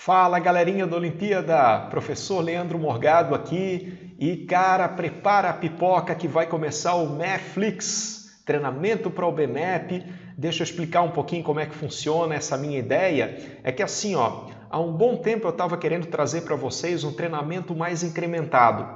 Fala galerinha da Olimpíada, professor Leandro Morgado aqui e cara, prepara a pipoca que vai começar o Mathflix, treinamento para o BMAP. Deixa eu explicar um pouquinho como é que funciona essa minha ideia. É que assim, há um bom tempo eu estava querendo trazer para vocês um treinamento mais incrementado,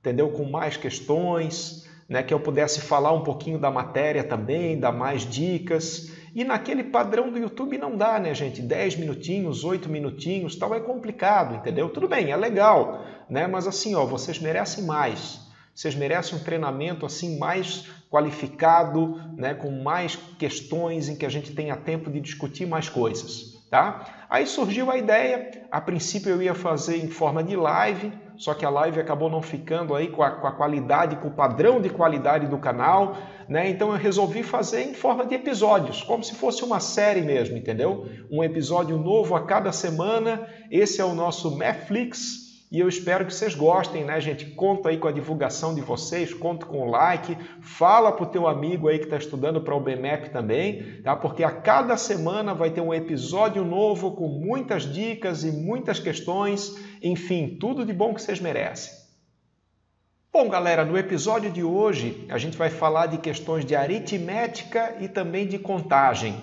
entendeu? Com mais questões, né? Que eu pudesse falar um pouquinho da matéria também, dar mais dicas. E naquele padrão do YouTube não dá, né, gente? 10 minutinhos, 8 minutinhos, tal, é complicado, entendeu? Tudo bem, é legal, né? Mas assim, vocês merecem mais. Vocês merecem um treinamento assim mais qualificado, né, com mais questões em que a gente tenha tempo de discutir mais coisas, tá? Aí surgiu a ideia, a princípio eu ia fazer em forma de live, só que a live acabou não ficando aí com a qualidade, com o padrão de qualidade do canal, né? Então eu resolvi fazer em forma de episódios, como se fosse uma série mesmo, entendeu? Um episódio novo a cada semana. Esse é o nosso Mathflix e eu espero que vocês gostem, né, gente? Conto aí com a divulgação de vocês, conto com o like, fala pro teu amigo aí que está estudando para o BMAP também, tá? Porque a cada semana vai ter um episódio novo com muitas dicas e muitas questões, enfim, tudo de bom que vocês merecem. Bom, galera, no episódio de hoje a gente vai falar de questões de aritmética e também de contagem.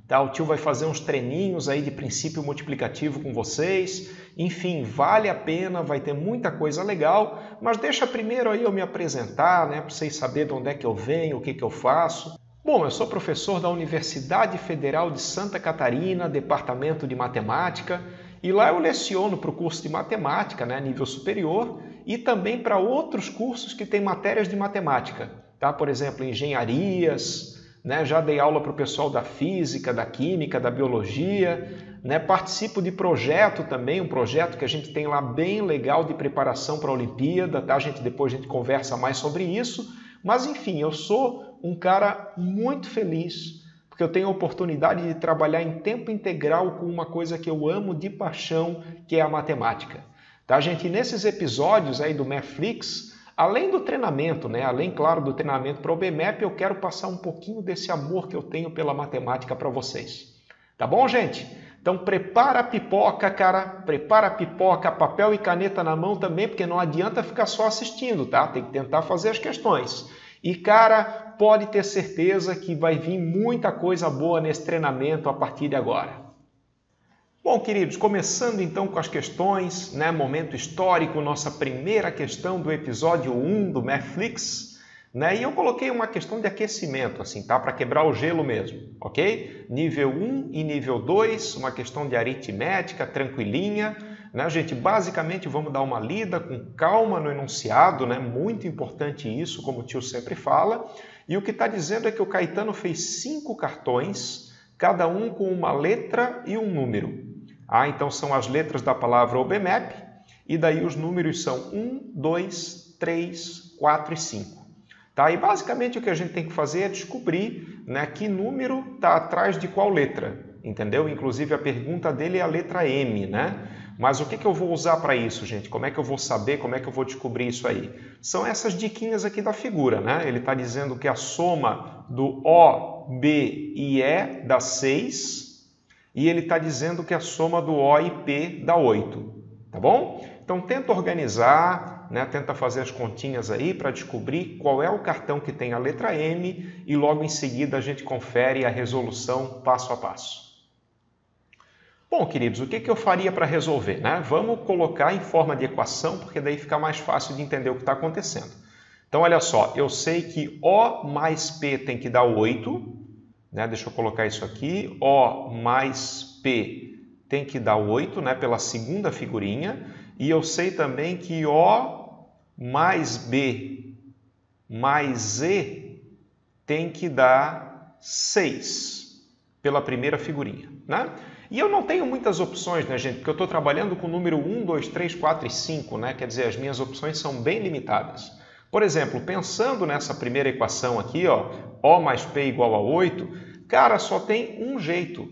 Tá? O tio vai fazer uns treininhos aí de princípio multiplicativo com vocês. Enfim, vale a pena, vai ter muita coisa legal. Mas deixa primeiro aí eu me apresentar, né, para vocês saberem de onde é que eu venho, o que que eu faço. Bom, eu sou professor da Universidade Federal de Santa Catarina, Departamento de Matemática. E lá eu leciono para o curso de matemática, né, nível superior, e também para outros cursos que têm matérias de matemática. Tá? Por exemplo, engenharias, né? Já dei aula para o pessoal da física, da química, da biologia, né? Participo de projeto também, um projeto que a gente tem lá bem legal de preparação para a Olimpíada, tá, gente? Depois a gente conversa mais sobre isso. Mas enfim, eu sou um cara muito feliz porque eu tenho a oportunidade de trabalhar em tempo integral com uma coisa que eu amo de paixão, que é a matemática. Tá, gente? E nesses episódios aí do Mathflix, além do treinamento, né? Além, claro, do treinamento para o BMAP, eu quero passar um pouquinho desse amor que eu tenho pela matemática para vocês. Tá bom, gente? Então prepara a pipoca, cara. Prepara a pipoca, papel e caneta na mão também, porque não adianta ficar só assistindo, tá? Tem que tentar fazer as questões. E, cara, pode ter certeza que vai vir muita coisa boa nesse treinamento a partir de agora. Bom, queridos, começando então com as questões, né? Momento histórico, nossa primeira questão do episódio 1 do Mathflix, né? E eu coloquei uma questão de aquecimento, assim, tá? Para quebrar o gelo mesmo, ok? Nível 1 e nível 2, uma questão de aritmética, tranquilinha, né, gente? Basicamente vamos dar uma lida com calma no enunciado, né? Muito importante isso, como o tio sempre fala. E o que está dizendo é que o Caetano fez 5 cartões, cada um com uma letra e um número. Então são as letras da palavra OBMAP, e daí os números são 1, 2, 3, 4 e 5. Tá? E basicamente o que a gente tem que fazer é descobrir, né, que número está atrás de qual letra, entendeu? Inclusive a pergunta dele é a letra M, né? Mas o que eu vou usar para isso, gente? Como é que eu vou saber, como é que eu vou descobrir isso aí? São essas diquinhas aqui da figura, né? Ele está dizendo que a soma do O, B e E dá 6, e ele está dizendo que a soma do O e P dá 8, tá bom? Então tenta organizar, né? Tenta fazer as continhas aí para descobrir qual é o cartão que tem a letra M e logo em seguida a gente confere a resolução passo a passo. Bom, queridos, o que eu faria para resolver, né? Vamos colocar em forma de equação, porque daí fica mais fácil de entender o que está acontecendo. Então, olha só, eu sei que O mais P tem que dar 8, né? Deixa eu colocar isso aqui. O mais P tem que dar 8, né? Pela segunda figurinha. E eu sei também que O mais B mais E tem que dar 6, pela primeira figurinha, né? E eu não tenho muitas opções, né, gente? Porque eu estou trabalhando com o número 1, 2, 3, 4 e 5, né? Quer dizer, as minhas opções são bem limitadas. Por exemplo, pensando nessa primeira equação aqui, O mais P igual a 8, cara, só tem um jeito,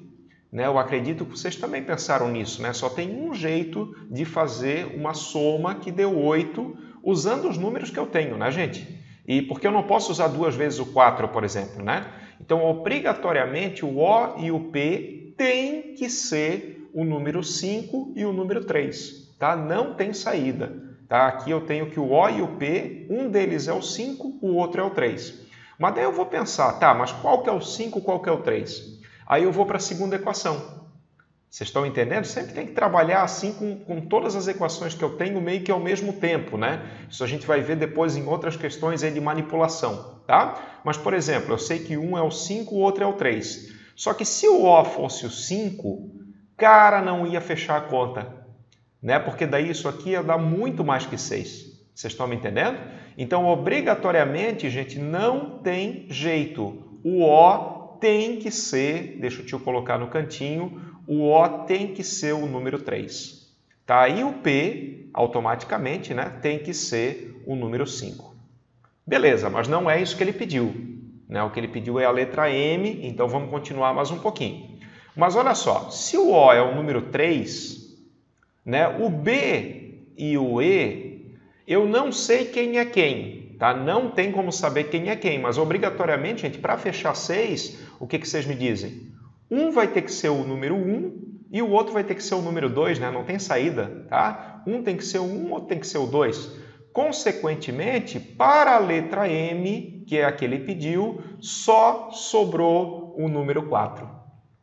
né? Eu acredito que vocês também pensaram nisso, né? Só tem um jeito de fazer uma soma que dê 8 usando os números que eu tenho, né, gente? E porque eu não posso usar 2 vezes o 4, por exemplo, né? Então, obrigatoriamente, o O e o P tem que ser o número 5 e o número 3. Tá? Não tem saída. Tá? Aqui eu tenho que o O e o P, um deles é o 5, o outro é o 3. Mas daí eu vou pensar, tá, mas qual que é o 5, qual que é o 3? Aí eu vou para a segunda equação. Vocês estão entendendo? Sempre tem que trabalhar assim com todas as equações que eu tenho meio que ao mesmo tempo, né? Isso a gente vai ver depois em outras questões aí de manipulação, tá? Mas, por exemplo, eu sei que um é o 5, o outro é o 3. Só que se o O fosse o 5, cara, não ia fechar a conta, né? Porque daí isso aqui ia dar muito mais que 6. Vocês estão me entendendo? Então, obrigatoriamente, gente, não tem jeito. O O tem que ser, deixa o tio colocar no cantinho, o O tem que ser o número 3. Tá? E o P, automaticamente, né, tem que ser o número 5. Beleza, mas não é isso que ele pediu. Né? O que ele pediu é a letra M, então vamos continuar mais um pouquinho. Mas olha só, se o O é o número 3, né, o B e o E, eu não sei quem é quem. Tá? Não tem como saber quem é quem, mas obrigatoriamente, gente, para fechar 6, o que vocês me dizem? Um vai ter que ser o número 1 e o outro vai ter que ser o número 2, né? Não tem saída, tá? Um tem que ser o 1, outro tem que ser o 2. Consequentemente, para a letra M, que é a que ele pediu, só sobrou o número 4.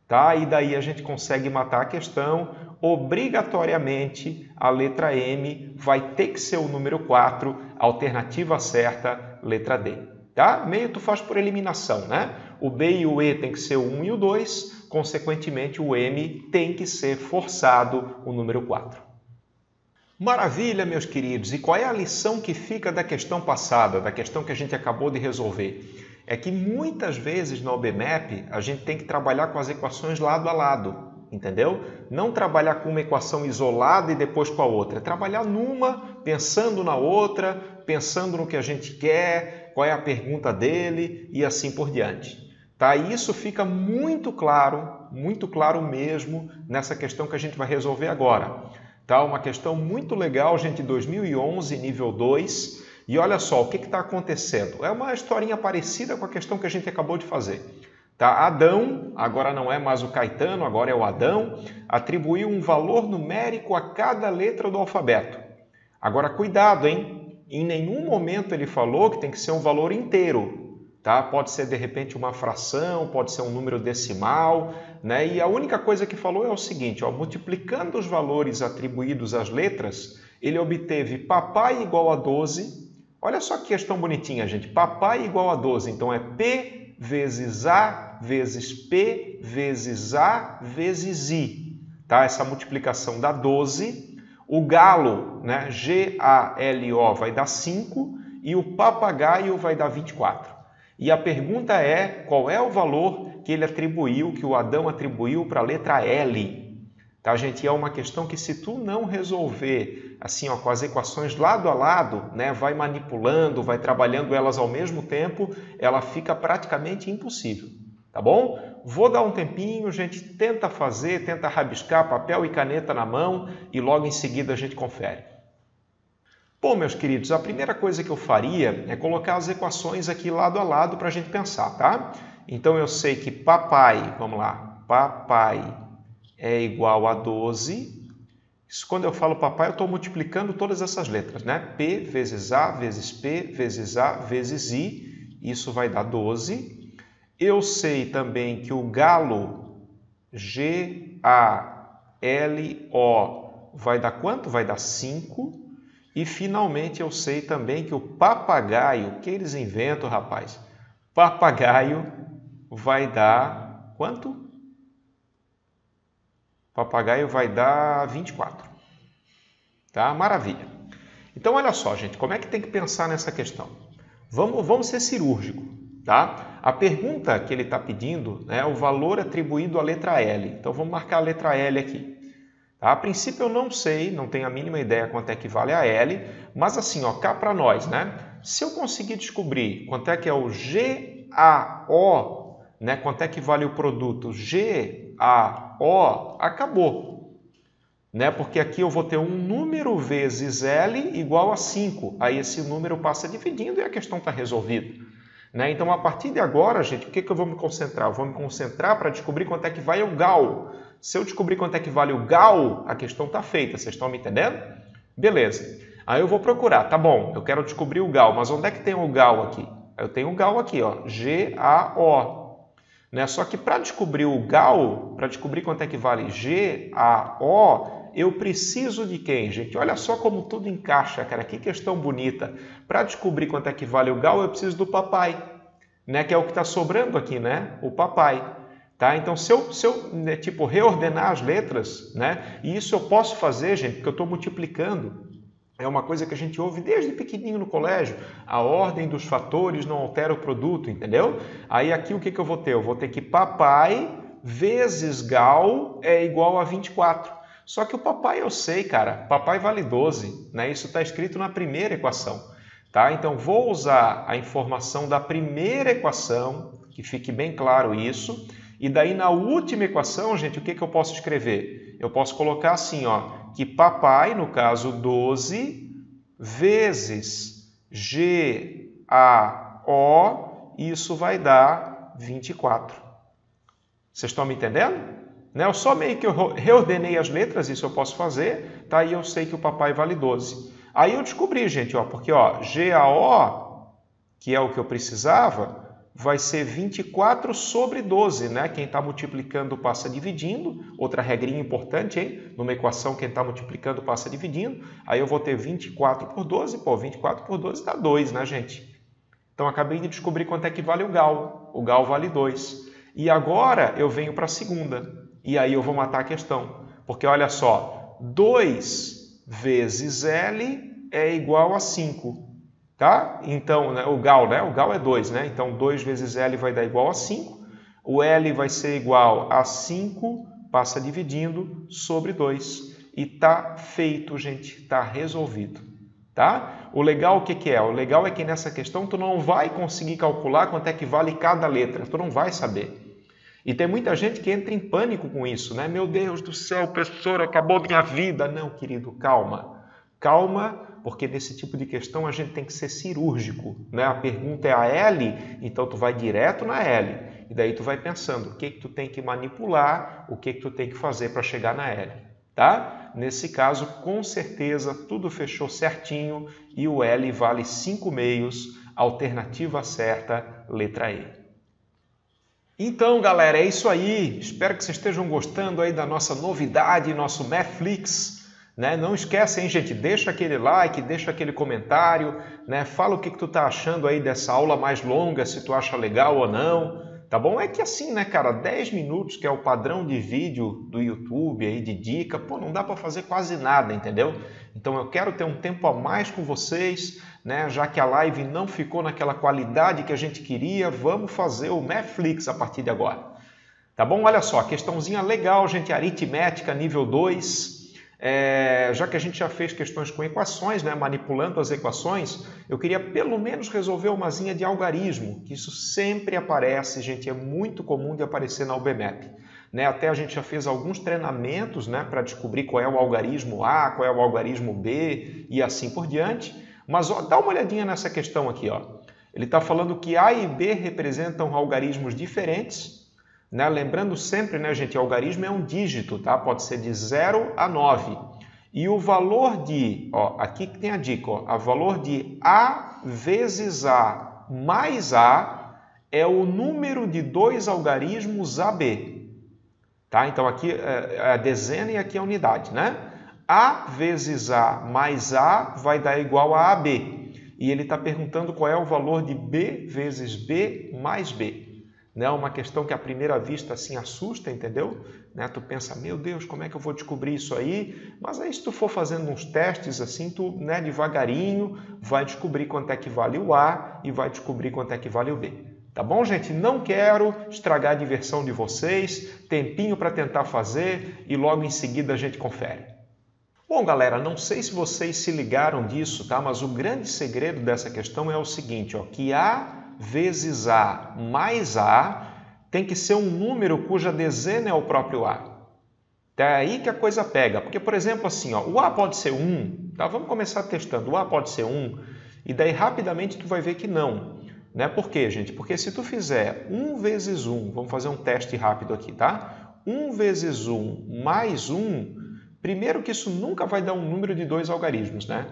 Tá? E daí a gente consegue matar a questão. Obrigatoriamente, a letra M vai ter que ser o número 4, alternativa certa, letra D. Tá? Meio tu faz por eliminação, né? O B e o E tem que ser o 1 e o 2, consequentemente o M tem que ser forçado o número 4. Maravilha, meus queridos! E qual é a lição que fica da questão passada, da questão que a gente acabou de resolver? É que muitas vezes no OBMAP a gente tem que trabalhar com as equações lado a lado, entendeu? Não trabalhar com uma equação isolada e depois com a outra. É trabalhar numa, pensando na outra, pensando no que a gente quer, qual é a pergunta dele e assim por diante. Tá? E isso fica muito claro mesmo nessa questão que a gente vai resolver agora. Tá? Uma questão muito legal, gente, 2011, nível 2. E olha só, o que está acontecendo? É uma historinha parecida com a questão que a gente acabou de fazer. Tá? Adão, agora não é mais o Caetano, agora é o Adão, atribuiu um valor numérico a cada letra do alfabeto. Agora, cuidado, hein? Em nenhum momento ele falou que tem que ser um valor inteiro. Tá? Pode ser, de repente, uma fração, pode ser um número decimal, né? E a única coisa que falou é o seguinte, ó, multiplicando os valores atribuídos às letras, ele obteve papai igual a 12. Olha só que questão bonitinha, gente. Papai igual a 12, então é P vezes A vezes P vezes A vezes I. Tá? Essa multiplicação dá 12. O galo, né, G-A-L-O, vai dar 5 e o papagaio vai dar 24. E a pergunta é, qual é o valor que ele atribuiu, que o Adão atribuiu para a letra L? Tá, gente? É uma questão que se tu não resolver assim, ó, com as equações lado a lado, né, vai manipulando, vai trabalhando elas ao mesmo tempo, ela fica praticamente impossível. Tá bom? Vou dar um tempinho, gente, tenta fazer, tenta rabiscar papel e caneta na mão e logo em seguida a gente confere. Bom, meus queridos, a primeira coisa que eu faria é colocar as equações aqui lado a lado para a gente pensar, tá? Então eu sei que papai, vamos lá, papai é igual a 12. Isso, quando eu falo papai, eu estou multiplicando todas essas letras, né? P vezes A vezes P vezes A vezes I, isso vai dar 12. Eu sei também que o galo, G-A-L-O, vai dar quanto? Vai dar 5. E, finalmente, eu sei também que o papagaio, que eles inventam, rapaz? Papagaio vai dar quanto? Papagaio vai dar 24. Tá? Maravilha. Então, olha só, gente, como é que tem que pensar nessa questão? Vamos ser cirúrgicos, tá? A pergunta que ele está pedindo é o valor atribuído à letra L. Então, vamos marcar a letra L aqui. A princípio eu não sei, não tenho a mínima ideia quanto é que vale a L, mas assim, ó, cá para nós, né? Se eu conseguir descobrir quanto é que é o GAO, né? Quanto é que vale o produto GAO, acabou. Né? Porque aqui eu vou ter um número vezes L igual a 5. Aí esse número passa dividindo e a questão está resolvida. Né? Então, a partir de agora, gente, o que eu vou me concentrar? Eu vou me concentrar para descobrir quanto é que vale o gal. Se eu descobrir quanto é que vale o gal, a questão está feita. Vocês estão me entendendo? Beleza. Aí eu vou procurar. Tá bom, eu quero descobrir o gal, mas onde é que tem o gal aqui? Eu tenho o gal aqui, ó, GAO. Né? Só que para descobrir o gal, para descobrir quanto é que vale GAO, eu preciso de quem, gente? Olha só como tudo encaixa, cara. Que questão bonita. Para descobrir quanto é que vale o gal, eu preciso do papai, né? Que é o que está sobrando aqui, né? O papai. Tá? Então, se eu né, tipo, reordenar as letras, né? E isso eu posso fazer, gente, porque eu estou multiplicando. É uma coisa que a gente ouve desde pequenininho no colégio. A ordem dos fatores não altera o produto, entendeu? Aí aqui o que eu vou ter? Eu vou ter que papai vezes gal é igual a 24. Só que o papai eu sei, cara. Papai vale 12. Né? Isso está escrito na primeira equação. Tá? Então vou usar a informação da primeira equação, que fique bem claro isso. E daí na última equação, gente, o que eu posso escrever? Eu posso colocar assim, ó, que papai, no caso 12, vezes GAO, isso vai dar 24. Vocês estão me entendendo? Né? Eu só meio que eu reordenei as letras, isso eu posso fazer, tá? E eu sei que o papai vale 12. Aí eu descobri, gente, ó, porque ó, GAO, que é o que eu precisava, vai ser 24 sobre 12, né? Quem está multiplicando passa dividindo. Outra regrinha importante, hein? Numa equação, quem está multiplicando passa dividindo. Aí eu vou ter 24 por 12. Pô, 24 por 12 dá 2, né, gente? Então, acabei de descobrir quanto é que vale o gal. O gal vale 2. E agora eu venho para a segunda. E aí eu vou matar a questão. Porque, olha só, 2 vezes L é igual a 5. Tá? Então, né, o gal é 2, né? Então, 2 vezes L vai dar igual a 5. O L vai ser igual a 5, passa dividindo, sobre 2. E tá feito, gente. Tá resolvido. Tá? O legal, o que é? O legal é que nessa questão tu não vai conseguir calcular quanto é que vale cada letra. Tu não vai saber. E tem muita gente que entra em pânico com isso, né? Meu Deus do céu, professor, acabou minha vida. Não, querido, calma. Calma, porque nesse tipo de questão a gente tem que ser cirúrgico, né? A pergunta é a L, então tu vai direto na L. E daí tu vai pensando o que tu tem que manipular, o que tu tem que fazer para chegar na L. Tá? Nesse caso, com certeza, tudo fechou certinho e o L vale 5/2, alternativa certa, letra E. Então, galera, é isso aí. Espero que vocês estejam gostando aí da nossa novidade, nosso Mathflix. Né? Não esquece, hein, gente? Deixa aquele like, deixa aquele comentário, né? Fala o que tu tá achando aí dessa aula mais longa, se tu acha legal ou não, tá bom? É que assim, né, cara, 10 minutos, que é o padrão de vídeo do YouTube aí de dica, pô, não dá para fazer quase nada, entendeu? Então eu quero ter um tempo a mais com vocês, né? Já que a live não ficou naquela qualidade que a gente queria, vamos fazer o Mathflix a partir de agora. Tá bom? Olha só, questãozinha legal, gente, aritmética nível 2. Já que a gente já fez questões com equações, né, manipulando as equações, eu queria pelo menos resolver umazinha de algarismo, que isso sempre aparece, gente, é muito comum de aparecer na UBMAP. Né? Até a gente já fez alguns treinamentos, né, para descobrir qual é o algarismo A, qual é o algarismo B e assim por diante. Mas ó, dá uma olhadinha nessa questão aqui. Ó. Ele está falando que A e B representam algarismos diferentes. Né? Lembrando sempre, né, gente, algarismo é um dígito, tá? Pode ser de 0 a 9. E o valor de, ó, aqui que tem a dica, ó, o valor de A vezes A mais A é o número de 2 algarismos AB. Tá? Então aqui é a dezena e aqui é a unidade, né? A vezes A mais A vai dar igual a AB. E ele está perguntando qual é o valor de B vezes B mais B. Né? Uma questão que à primeira vista assim assusta, entendeu? Né? Tu pensa, meu Deus, como é que eu vou descobrir isso aí? Mas aí se tu for fazendo uns testes assim, tu, né, devagarinho vai descobrir quanto é que vale o A e vai descobrir quanto é que vale o B. Tá bom, gente? Não quero estragar a diversão de vocês, tempinho para tentar fazer e logo em seguida a gente confere. Bom, galera, não sei se vocês se ligaram disso, tá? Mas o grande segredo dessa questão é o seguinte, ó, que A vezes A mais A tem que ser um número cuja dezena é o próprio A. É aí que a coisa pega. Porque, por exemplo, assim, ó, o A pode ser 1, tá? Vamos começar testando. O A pode ser 1 e daí rapidamente tu vai ver que não. Né? Por quê, gente? Porque se tu fizer 1 vezes 1, vamos fazer um teste rápido aqui, tá? 1 vezes 1 mais 1, primeiro que isso nunca vai dar um número de 2 algarismos, né?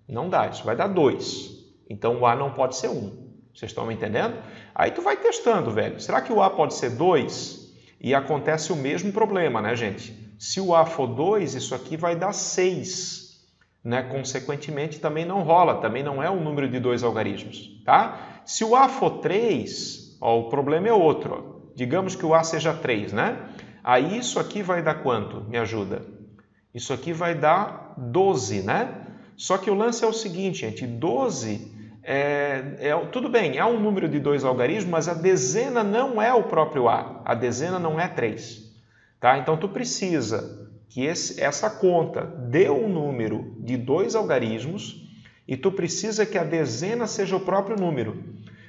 Não dá, isso vai dar 2. Então o A não pode ser 1. Vocês estão me entendendo? Aí tu vai testando, velho. Será que o A pode ser 2? E acontece o mesmo problema, né, gente? Se o A for 2, isso aqui vai dar 6. Né? Consequentemente, também não rola, também não é um número de 2 algarismos, tá? Se o A for 3, ó, o problema é outro. Ó. Digamos que o A seja 3, né? Aí isso aqui vai dar quanto? Me ajuda. Isso aqui vai dar 12, né? Só que o lance é o seguinte, gente, 12 tudo bem, é um número de 2 algarismos, mas a dezena não é o próprio A dezena não é 3. Tá? Então, tu precisa que essa conta dê um número de 2 algarismos e tu precisa que a dezena seja o próprio número.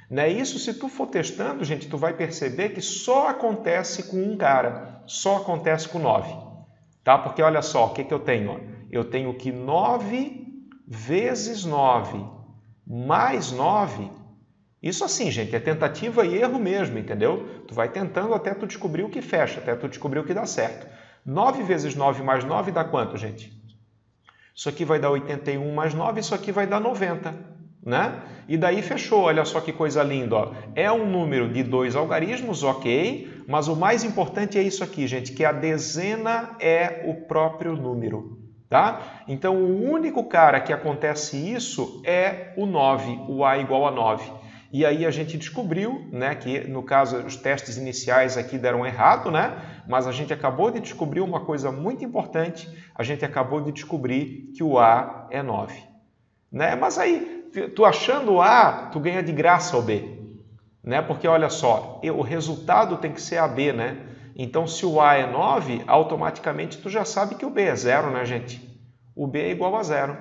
Né? Isso, se tu for testando, gente, tu vai perceber que só acontece com um cara, só acontece com 9. Tá? Porque olha só, o que eu tenho? Eu tenho que 9 vezes 9 mais 9, isso assim, gente, é tentativa e erro mesmo, entendeu? Tu vai tentando até tu descobrir o que fecha, até tu descobrir o que dá certo. 9 vezes 9 mais 9 dá quanto, gente? Isso aqui vai dar 81 mais 9, isso aqui vai dar 90, né? E daí fechou, olha só que coisa linda, ó. É um número de 2 algarismos, ok, mas o mais importante é isso aqui, gente, que a dezena é o próprio número. Tá? Então, o único cara que acontece isso é o 9, o A igual a 9. E aí a gente descobriu, né, que no caso os testes iniciais aqui deram errado, né? Mas a gente acabou de descobrir uma coisa muito importante, a gente acabou de descobrir que o A é 9. Né? Mas aí, tu achando o A, tu ganha de graça o B. Né? Porque olha só, o resultado tem que ser AB, né? Então, se o A é 9, automaticamente tu já sabe que o B é 0, né, gente? O B é igual a 0.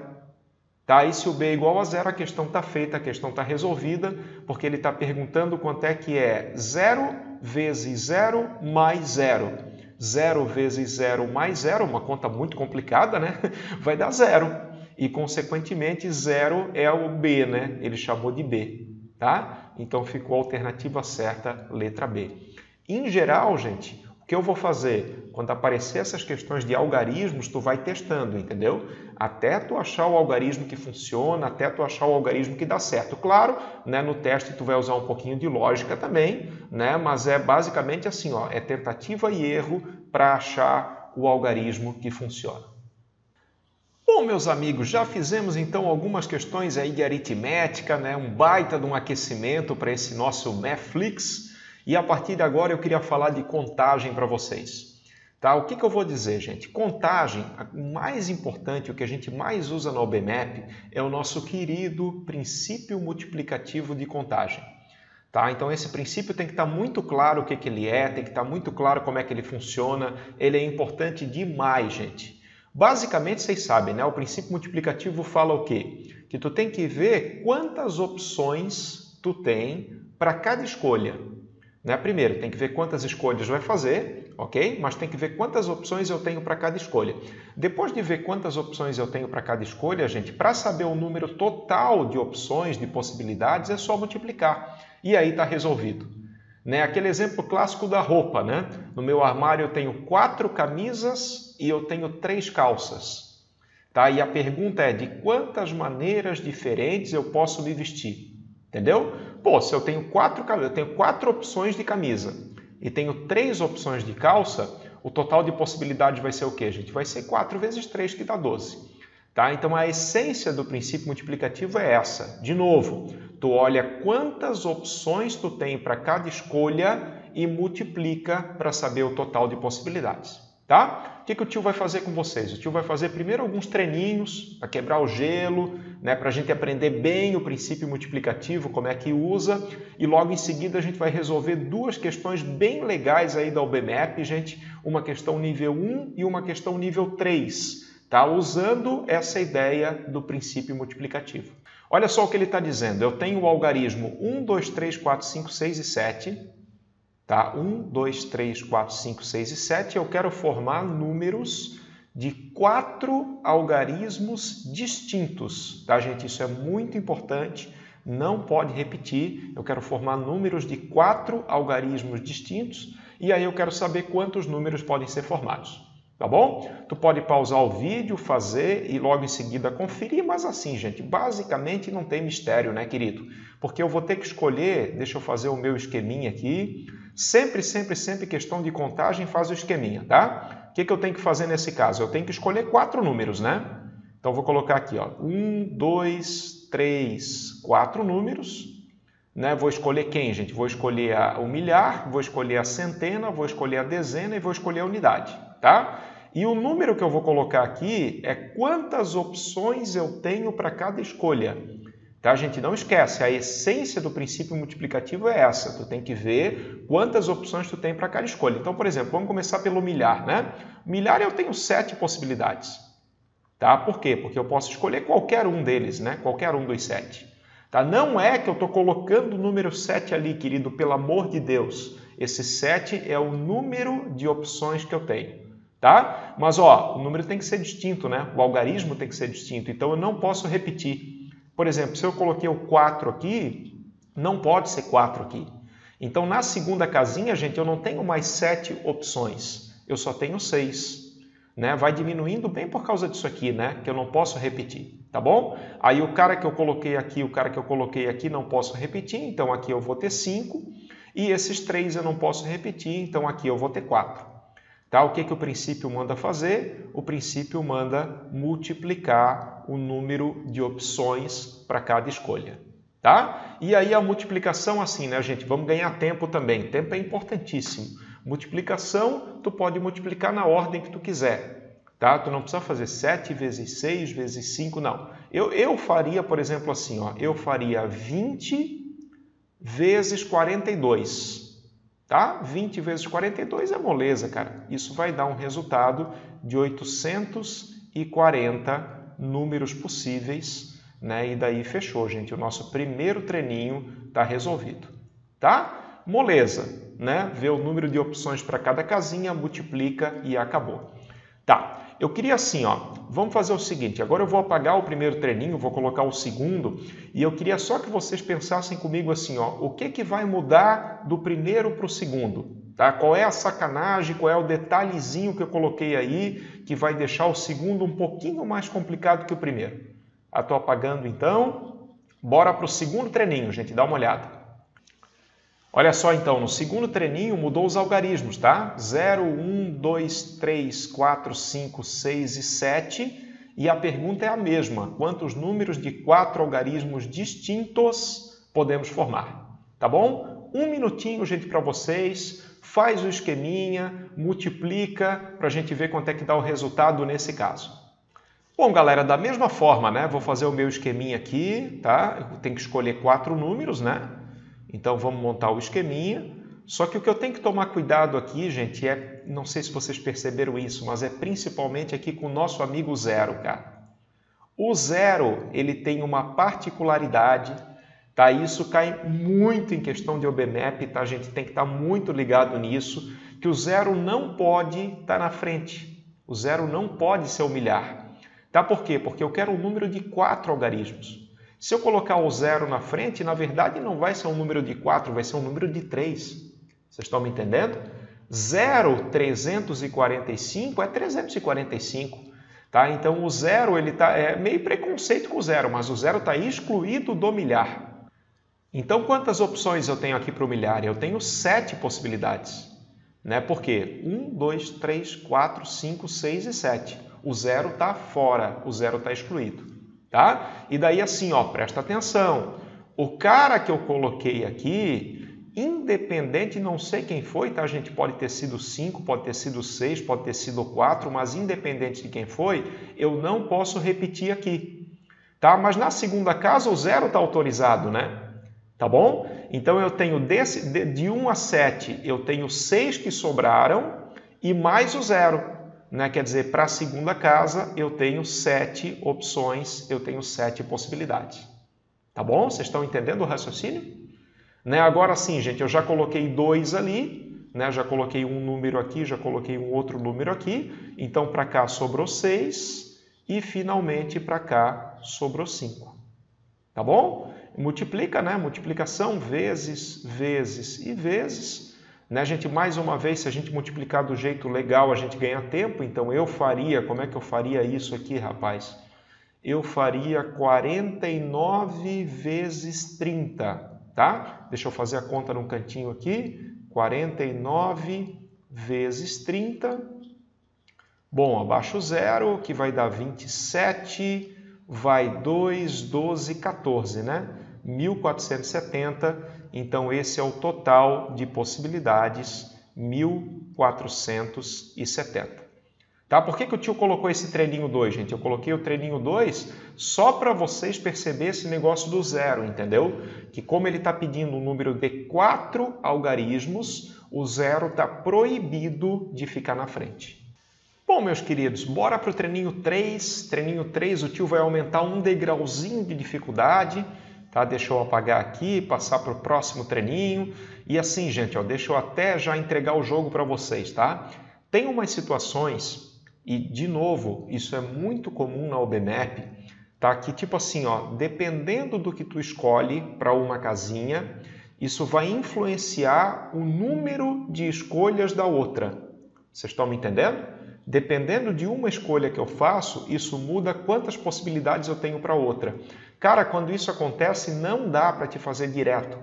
Tá? E se o B é igual a 0, a questão está feita, a questão está resolvida, porque ele está perguntando quanto é que é 0 vezes 0 mais 0. 0 vezes 0 mais 0, uma conta muito complicada, né? Vai dar 0. E, consequentemente, 0 é o B, né? Ele chamou de B. Tá? Então, ficou a alternativa certa, letra B. Em geral, gente, o que eu vou fazer? Quando aparecer essas questões de algarismos, tu vai testando, entendeu? Até tu achar o algarismo que funciona, até tu achar o algarismo que dá certo. Claro, né, no teste tu vai usar um pouquinho de lógica também, né, mas é basicamente assim, ó, é tentativa e erro para achar o algarismo que funciona. Bom, meus amigos, já fizemos então algumas questões aí de aritmética, né, um baita de um aquecimento para esse nosso Mathflix. E a partir de agora eu queria falar de contagem para vocês. Tá? O que eu vou dizer, gente? Contagem, o mais importante, o que a gente mais usa no OBMAP é o nosso querido princípio multiplicativo de contagem. Tá? Então esse princípio tem que estar muito claro o que ele é, tem que estar muito claro como é que ele funciona. Ele é importante demais, gente. Basicamente, vocês sabem, né? O princípio multiplicativo fala o quê? Que tu tem que ver quantas opções tu tem para cada escolha. Né? Primeiro, tem que ver quantas escolhas vai fazer, ok? Mas tem que ver quantas opções eu tenho para cada escolha. Depois de ver quantas opções eu tenho para cada escolha, gente, para saber o número total de opções, de possibilidades, é só multiplicar. E aí está resolvido. Né? Aquele exemplo clássico da roupa, né? No meu armário eu tenho 4 camisas e eu tenho 3 calças. Tá? E a pergunta é de quantas maneiras diferentes eu posso me vestir? Entendeu? Pô, se eu tenho 4 opções de camisa e tenho 3 opções de calça, o total de possibilidades vai ser o quê, gente? Vai ser 4 vezes 3, que dá 12. Tá? Então, a essência do princípio multiplicativo é essa. De novo, tu olha quantas opções tu tem para cada escolha e multiplica para saber o total de possibilidades. Tá? O que o tio vai fazer com vocês? O tio vai fazer primeiro alguns treininhos para quebrar o gelo, né, para a gente aprender bem o princípio multiplicativo, como é que usa, e logo em seguida a gente vai resolver 2 questões bem legais aí da OBMAP, gente, uma questão nível 1 e uma questão nível 3, tá? Usando essa ideia do princípio multiplicativo. Olha só o que ele está dizendo, eu tenho o algarismo 1, 2, 3, 4, 5, 6 e 7, tá? 1, 2, 3, 4, 5, 6 e 7, eu quero formar números de 4 algarismos distintos, tá, gente? Isso é muito importante não pode repetir. Eu quero formar números de 4 algarismos distintos e aí eu quero saber quantos números podem ser formados. Tá bom? Tu pode pausar o vídeo, fazer e logo em seguida conferir, mas assim, gente, basicamente não tem mistério, né, querido? Porque eu vou ter que escolher, deixa eu fazer o meu esqueminha aqui. Sempre questão de contagem faz o esqueminha, tá? O que eu tenho que fazer nesse caso? Eu tenho que escolher 4 números, né? Então vou colocar aqui, ó, 1, 2, 3, 4 números. Né? Vou escolher quem, gente? Vou escolher o milhar, vou escolher a centena, vou escolher a dezena e vou escolher a unidade, tá? E o número que eu vou colocar aqui é quantas opções eu tenho para cada escolha. Tá, gente? Não esquece, a essência do princípio multiplicativo é essa. Tu tem que ver quantas opções tu tem para cada escolha. Então, por exemplo, vamos começar pelo milhar, né? Milhar eu tenho 7 possibilidades. Tá? Por quê? Porque eu posso escolher qualquer um deles, né? Qualquer um dos 7. Tá? Não é que eu estou colocando o número 7 ali, querido, pelo amor de Deus. Esse 7 é o número de opções que eu tenho. Tá? Mas ó, o número tem que ser distinto, né? O algarismo tem que ser distinto, então eu não posso repetir. Por exemplo, se eu coloquei o 4 aqui, não pode ser 4 aqui. Então, na segunda casinha, gente, eu não tenho mais 7 opções, eu só tenho 6. Né? Vai diminuindo bem por causa disso aqui, né? Que eu não posso repetir, tá bom? Aí o cara que eu coloquei aqui, o cara que eu coloquei aqui, não posso repetir, então aqui eu vou ter 5. E esses 3 eu não posso repetir, então aqui eu vou ter 4. Tá? O que o princípio manda fazer? O princípio manda multiplicar o número de opções para cada escolha. Tá? E aí a multiplicação assim, né, gente? Vamos ganhar tempo também. Tempo é importantíssimo. Multiplicação, tu pode multiplicar na ordem que tu quiser. Tá? Tu não precisa fazer 7 vezes 6 vezes 5, não. Eu faria, por exemplo, assim, ó, eu faria 20 vezes 42. Tá? 20 vezes 42 é moleza, cara. Isso vai dar um resultado de 840 números possíveis, né? E daí fechou, gente. O nosso primeiro treininho está resolvido. Tá? Moleza, né? Vê o número de opções para cada casinha, multiplica e acabou. Tá. Eu queria assim, ó, vamos fazer o seguinte, agora eu vou apagar o primeiro treininho, vou colocar o segundo, e eu queria só que vocês pensassem comigo assim, ó, o que vai mudar do primeiro para o segundo? Tá? Qual é a sacanagem, qual é o detalhezinho que eu coloquei aí, que vai deixar o segundo um pouquinho mais complicado que o primeiro? Estou apagando então, bora para o segundo treininho, gente, dá uma olhada. Olha só então, no segundo treininho mudou os algarismos, tá? 0, 1, 2, 3, 4, 5, 6 e 7. E a pergunta é a mesma. Quantos números de 4 algarismos distintos podemos formar? Tá bom? Um minutinho, gente, para vocês. Faz o esqueminha, multiplica para a gente ver quanto é que dá o resultado nesse caso. Bom, galera, da mesma forma, né? Vou fazer o meu esqueminha aqui, tá? Eu tenho que escolher 4 números, né? Então, vamos montar o esqueminha. Só que o que eu tenho que tomar cuidado aqui, gente, é, não sei se vocês perceberam isso, mas é principalmente aqui com o nosso amigo zero, cara. O zero, ele tem uma particularidade, tá? Isso cai muito em questão de OBMAP, tá? A gente tem que estar muito ligado nisso, que o zero não pode estar na frente. O zero não pode ser o milhar. Tá? Por quê? Porque eu quero um número de 4 algarismos. Se eu colocar o zero na frente, na verdade não vai ser um número de 4, vai ser um número de 3. Vocês estão me entendendo? 0, 345 é 345. Tá? Então o zero ele é meio preconceito com o zero, mas o zero está excluído do milhar. Então quantas opções eu tenho aqui para o milhar? Eu tenho 7 possibilidades. Né? Por quê? 1, 2, 3, 4, 5, 6 e 7. O zero está fora, o zero está excluído. Tá? E daí assim, ó, presta atenção, o cara que eu coloquei aqui, independente, não sei quem foi, tá, gente? Pode ter sido 5, pode ter sido 6, pode ter sido 4, mas independente de quem foi, eu não posso repetir aqui. Tá? Mas na segunda casa o zero está autorizado, né? Tá bom? Então eu tenho de 1 a 7, eu tenho 6 que sobraram e mais o zero. Né? Quer dizer, para a segunda casa eu tenho 7 opções, eu tenho 7 possibilidades. Tá bom? Vocês estão entendendo o raciocínio? Né? Agora sim, gente, eu já coloquei 2 ali, né? Já coloquei um número aqui, já coloquei um outro número aqui, então para cá sobrou 6 e finalmente para cá sobrou 5. Tá bom? multiplica, né? Multiplicação, vezes, vezes e vezes. Né, gente, mais uma vez, se a gente multiplicar do jeito legal, a gente ganha tempo. Então, eu faria, como é que eu faria isso aqui, rapaz? Eu faria 49 vezes 30, tá? Deixa eu fazer a conta no cantinho aqui. 49 vezes 30. Bom, abaixo o zero, que vai dar 27, vai 2, 12, 14, né? 1470. Então, esse é o total de possibilidades, 1470. Tá? Por que o tio colocou esse treininho 2, gente? Eu coloquei o treininho 2 só para vocês perceberem esse negócio do zero, entendeu? Que como ele está pedindo um número de 4 algarismos, o zero está proibido de ficar na frente. Bom, meus queridos, bora para o treininho 3. Treininho 3, o tio vai aumentar um degrauzinho de dificuldade. Tá? Deixa eu apagar aqui, passar para o próximo treininho. E assim, gente, ó, deixa eu até já entregar o jogo para vocês, tá? Tem umas situações, e de novo, isso é muito comum na OBMAP, tá? Que tipo assim, ó, dependendo do que tu escolhe para uma casinha, isso vai influenciar o número de escolhas da outra. Vocês estão me entendendo? Dependendo de uma escolha que eu faço, isso muda quantas possibilidades eu tenho para outra. Cara, quando isso acontece, não dá para te fazer direto.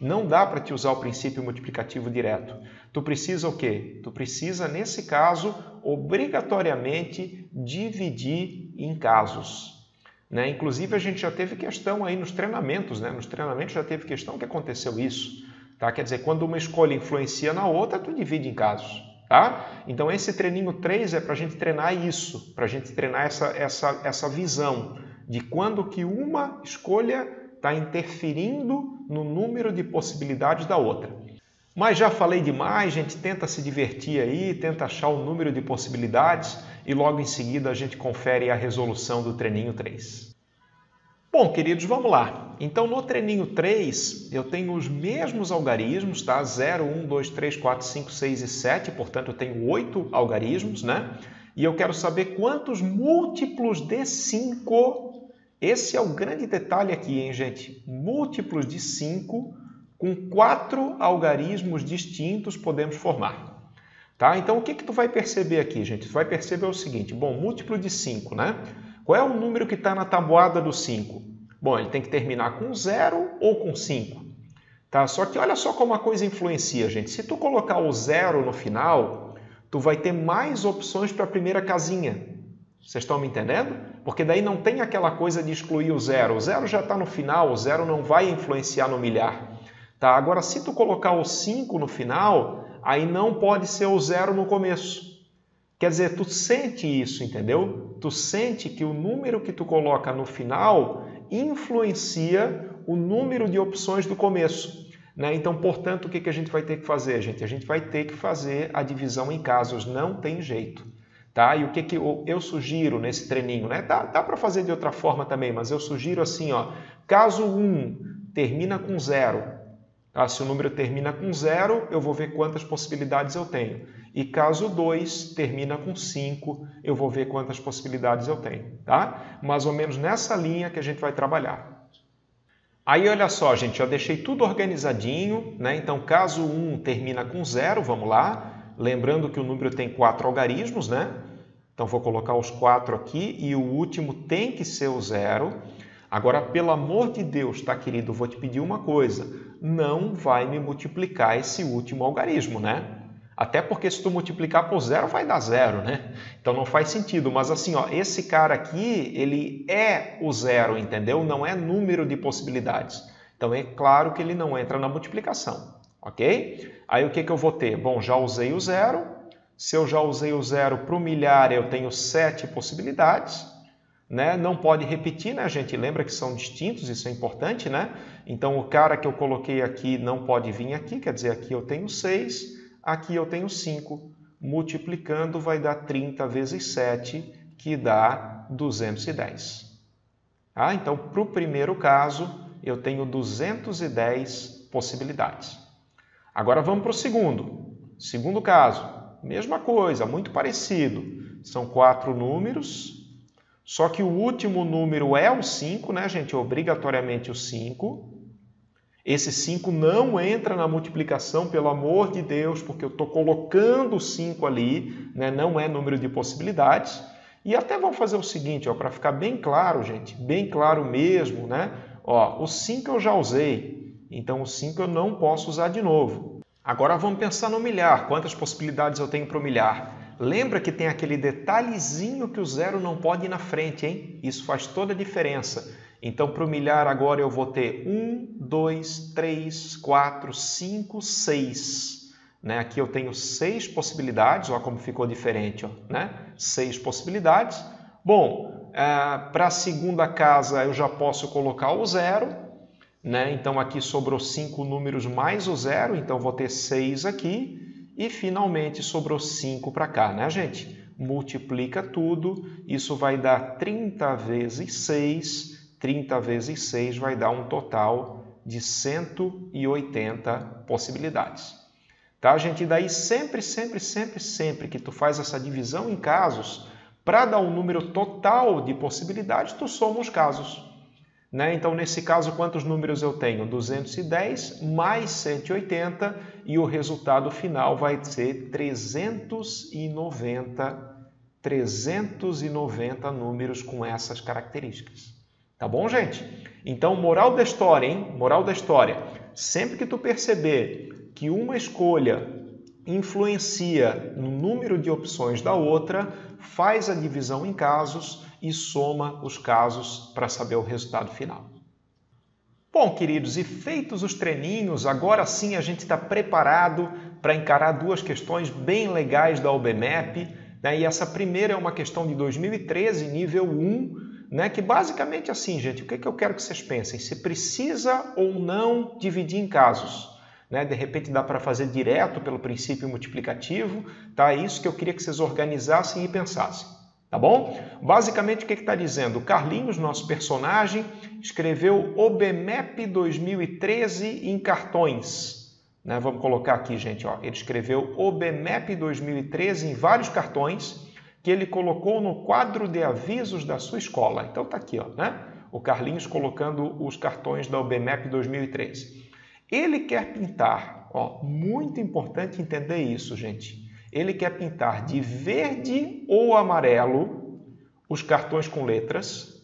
Não dá para te usar o princípio multiplicativo direto. Tu precisa o quê? Tu precisa, nesse caso, obrigatoriamente dividir em casos. Né? Inclusive, a gente já teve questão aí nos treinamentos, né? Nos treinamentos já teve questão que aconteceu isso. Tá? Quer dizer, quando uma escolha influencia na outra, tu divide em casos. Tá? Então, esse treininho 3 é para a gente treinar isso, para a gente treinar essa visão de quando que uma escolha está interferindo no número de possibilidades da outra. Mas já falei demais, gente, tenta se divertir aí, tenta achar o número de possibilidades e logo em seguida a gente confere a resolução do treininho 3. Bom, queridos, vamos lá. Então, no treininho 3, eu tenho os mesmos algarismos, tá? 0, 1, 2, 3, 4, 5, 6 e 7, portanto, eu tenho 8 algarismos, né? E eu quero saber quantos múltiplos de 5... Esse é o grande detalhe aqui, hein, gente? Múltiplos de 5 com 4 algarismos distintos podemos formar. Tá? Então, o que tu vai perceber aqui, gente? Tu vai perceber o seguinte, bom, múltiplo de 5, né? Qual é o número que está na tabuada do 5? Bom, ele tem que terminar com 0 ou com 5. Tá? Só que olha só como a coisa influencia, gente. Se tu colocar o 0 no final, tu vai ter mais opções para a primeira casinha. Vocês estão me entendendo? Porque daí não tem aquela coisa de excluir o 0. O 0 já está no final, o 0 não vai influenciar no milhar. Tá? Agora, se tu colocar o 5 no final, aí não pode ser o 0 no começo. Quer dizer, tu sente isso, entendeu? Tu sente que o número que tu coloca no final influencia o número de opções do começo. Né? Então, portanto, o que a gente vai ter que fazer, gente? A gente vai ter que fazer a divisão em casos, não tem jeito. Tá? E o que eu sugiro nesse treininho? Né? Dá para fazer de outra forma também, mas eu sugiro assim, ó, caso 1 termina com 0. Tá? Se o número termina com 0, eu vou ver quantas possibilidades eu tenho. E caso 2 termina com 5, eu vou ver quantas possibilidades eu tenho. Tá? Mais ou menos nessa linha que a gente vai trabalhar. Aí, olha só, gente, eu deixei tudo organizadinho. Né? Então, caso 1 termina com 0, vamos lá. Lembrando que o número tem 4 algarismos, né? Então, vou colocar os 4 aqui e o último tem que ser o 0. Agora, pelo amor de Deus, tá, querido? Eu vou te pedir uma coisa. Não vai me multiplicar esse último algarismo, né? Até porque se tu multiplicar por 0, vai dar 0, né? Então, não faz sentido. Mas assim, ó, esse cara aqui, ele é o 0, entendeu? Não é número de possibilidades. Então, é claro que ele não entra na multiplicação. Ok? Aí o que eu vou ter? Bom, já usei o 0. Se eu já usei o 0 para o milhar, eu tenho 7 possibilidades. Né? Não pode repetir, né, gente? Lembra que são distintos, isso é importante, né? Então, o cara que eu coloquei aqui não pode vir aqui, quer dizer, aqui eu tenho 6, aqui eu tenho 5. Multiplicando vai dar 30 vezes 7, que dá 210. Ah, então, para o primeiro caso, eu tenho 210 possibilidades. Agora vamos para o segundo. Segundo caso, mesma coisa, muito parecido. São 4 números, Só que o último número é o 5, né, gente? Obrigatoriamente o 5. Esse 5 não entra na multiplicação, pelo amor de Deus, porque eu estou colocando o 5 ali, né? Não é número de possibilidades. E até vamos fazer o seguinte, para ficar bem claro, gente, bem claro mesmo, né? Ó, o 5 eu já usei, então o 5 eu não posso usar de novo. Agora vamos pensar no milhar. Quantas possibilidades eu tenho para o milhar? Lembra que tem aquele detalhezinho que o zero não pode ir na frente, hein? Isso faz toda a diferença. Então, para o milhar agora eu vou ter 1, 2, 3, 4, 5, 6. Né? Aqui eu tenho 6 possibilidades, olha como ficou diferente, ó, né? 6 possibilidades. Bom, para a segunda casa eu já posso colocar o zero. Né? Então aqui sobrou 5 números mais o zero, então vou ter 6 aqui. E finalmente sobrou 5 para cá, né, gente? Multiplica tudo, isso vai dar 30 vezes 6. 30 vezes 6 vai dar um total de 180 possibilidades. Tá, gente? E daí sempre que tu faz essa divisão em casos, para dar um número total de possibilidades, tu soma os casos. Né? Então, nesse caso, quantos números eu tenho? 210 mais 180 e o resultado final vai ser 390 números com essas características. Tá bom, gente? Então, moral da história, hein? Moral da história. Sempre que tu perceber que uma escolha influencia no número de opções da outra, faz a divisão em casos e soma os casos para saber o resultado final. Bom, queridos, e feitos os treininhos, agora sim a gente está preparado para encarar duas questões bem legais da OBMAP. Né? E essa primeira é uma questão de 2013, nível 1, né? Que basicamente assim, gente, o que eu quero que vocês pensem? Se precisa ou não dividir em casos. Né? De repente dá para fazer direto pelo princípio multiplicativo. Tá? É isso que eu queria que vocês organizassem e pensassem. Tá bom? Basicamente, o que está dizendo? O Carlinhos, nosso personagem, escreveu OBMAP 2013 em cartões. Né? Vamos colocar aqui, gente. Ó. Ele escreveu OBMAP 2013 em vários cartões que ele colocou no quadro de avisos da sua escola. Então está aqui, ó, né? O Carlinhos colocando os cartões da OBMAP 2013. Ele quer pintar, ó, muito importante entender isso, gente. Ele quer pintar de verde ou amarelo os cartões com letras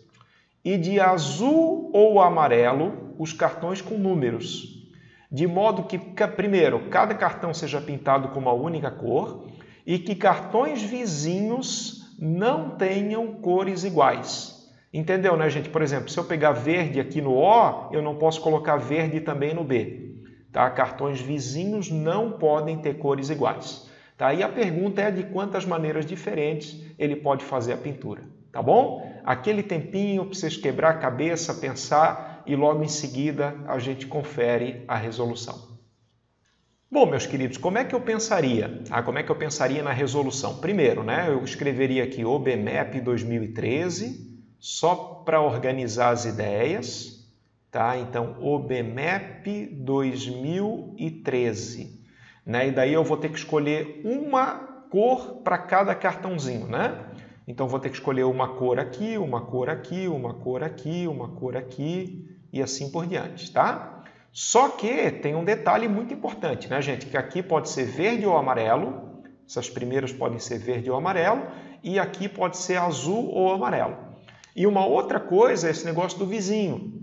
e de azul ou amarelo os cartões com números. De modo que, primeiro, cada cartão seja pintado com uma única cor e que cartões vizinhos não tenham cores iguais. Entendeu, né, gente? Por exemplo, se eu pegar verde aqui no O, eu não posso colocar verde também no B. Tá? Cartões vizinhos não podem ter cores iguais. Tá? E a pergunta é de quantas maneiras diferentes ele pode fazer a pintura. Tá bom? Aquele tempinho para vocês quebrar a cabeça, pensar e logo em seguida a gente confere a resolução. Bom, meus queridos, como é que eu pensaria? Como é que eu pensaria na resolução? Primeiro, né, eu escreveria aqui OBMAP 2013, só para organizar as ideias. Tá? Então, OBMAP 2013. Né? E daí eu vou ter que escolher uma cor para cada cartãozinho, né? Então vou ter que escolher uma cor aqui, uma cor aqui, uma cor aqui, uma cor aqui e assim por diante, tá? Só que tem um detalhe muito importante, né, gente? Que aqui pode ser verde ou amarelo, essas primeiras podem ser verde ou amarelo, e aqui pode ser azul ou amarelo. E uma outra coisa é esse negócio do vizinho.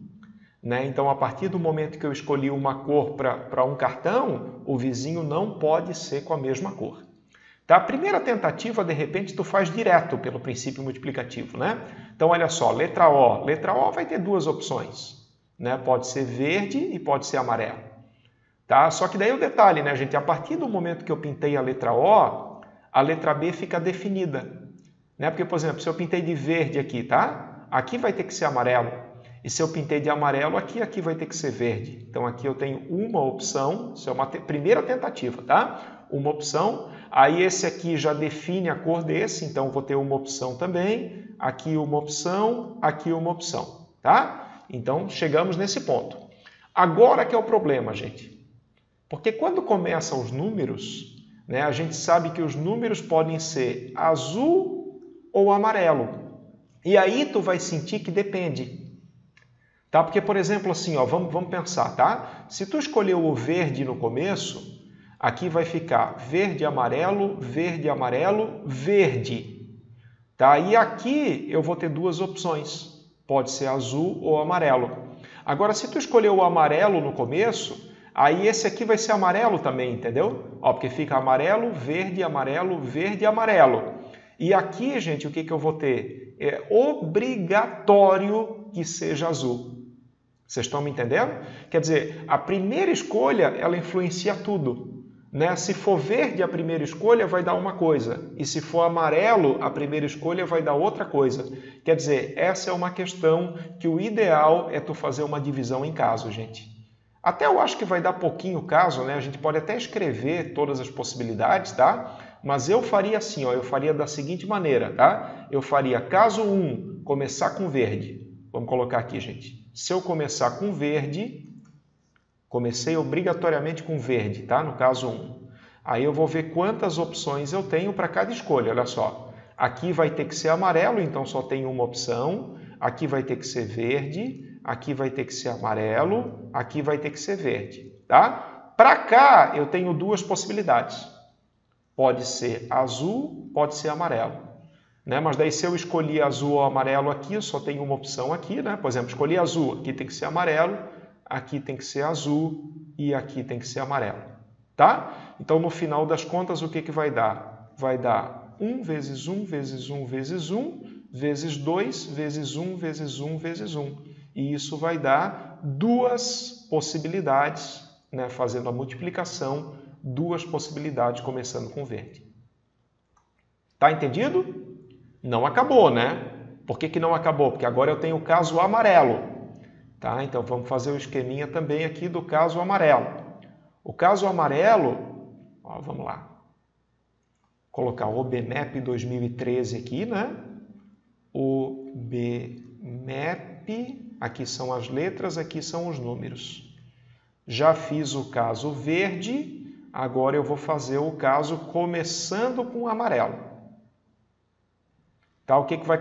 Né? Então, a partir do momento que eu escolhi uma cor para um cartão, o vizinho não pode ser com a mesma cor. Tá? A primeira tentativa, de repente, tu faz direto pelo princípio multiplicativo. Né? Então, olha só, letra O. Letra O vai ter duas opções. Né? Pode ser verde e pode ser amarelo. Tá? Só que daí o detalhe, né, gente? A partir do momento que eu pintei a letra O, a letra B fica definida. Né? Porque, por exemplo, se eu pintei de verde aqui, tá? Aqui vai ter que ser amarelo. E se eu pintei de amarelo, aqui vai ter que ser verde. Então, aqui eu tenho uma opção, isso é uma primeira tentativa, tá? Uma opção, aí esse aqui já define a cor desse, então vou ter uma opção também, aqui uma opção, tá? Então, chegamos nesse ponto. Agora que é o problema, gente. Porque quando começam os números, né, a gente sabe que os números podem ser azul ou amarelo. E aí tu vai sentir que depende. Tá? Porque, por exemplo, assim, ó, vamos pensar, tá? Se tu escolheu o verde no começo, aqui vai ficar verde, amarelo, verde, amarelo, verde. Tá? E aqui eu vou ter duas opções. Pode ser azul ou amarelo. Agora, se tu escolheu o amarelo no começo, aí esse aqui vai ser amarelo também, entendeu? Ó, porque fica amarelo, verde, amarelo. E aqui, gente, o que eu vou ter? É obrigatório que seja azul. Vocês estão me entendendo? Quer dizer, a primeira escolha, ela influencia tudo. Né? Se for verde a primeira escolha, vai dar uma coisa. E se for amarelo, a primeira escolha vai dar outra coisa. Quer dizer, essa é uma questão que o ideal é tu fazer uma divisão em caso, gente. Até eu acho que vai dar pouquinho caso, né? A gente pode até escrever todas as possibilidades, tá? Mas eu faria assim, ó, eu faria da seguinte maneira, tá? Eu faria caso 1, começar com verde. Vamos colocar aqui, gente. Se eu começar com verde, comecei obrigatoriamente com verde, tá? No caso 1. Aí eu vou ver quantas opções eu tenho para cada escolha, olha só. Aqui vai ter que ser amarelo, então só tem uma opção. Aqui vai ter que ser verde, aqui vai ter que ser amarelo, aqui vai ter que ser verde, tá? Para cá eu tenho duas possibilidades. Pode ser azul, pode ser amarelo. Né? Mas daí se eu escolher azul ou amarelo aqui, eu só tenho uma opção aqui, né? Por exemplo, escolhi azul, aqui tem que ser amarelo, aqui tem que ser azul e aqui tem que ser amarelo, tá? Então, no final das contas, o que vai dar? Vai dar 1 vezes 1 vezes 1 vezes 1 vezes 2 vezes 1 vezes 1 vezes 1. E isso vai dar duas possibilidades, né? Fazendo a multiplicação, duas possibilidades começando com verde. Tá entendido? Não acabou, né? Por que não acabou? Porque agora eu tenho o caso amarelo. Tá? Então, vamos fazer o esqueminha também aqui do caso amarelo. O caso amarelo, ó, vamos lá. Colocar o OBMAP 2013 aqui, né? OBMAP, aqui são as letras, aqui são os números. Já fiz o caso verde, agora eu vou fazer o caso começando com amarelo. Tá? O que vai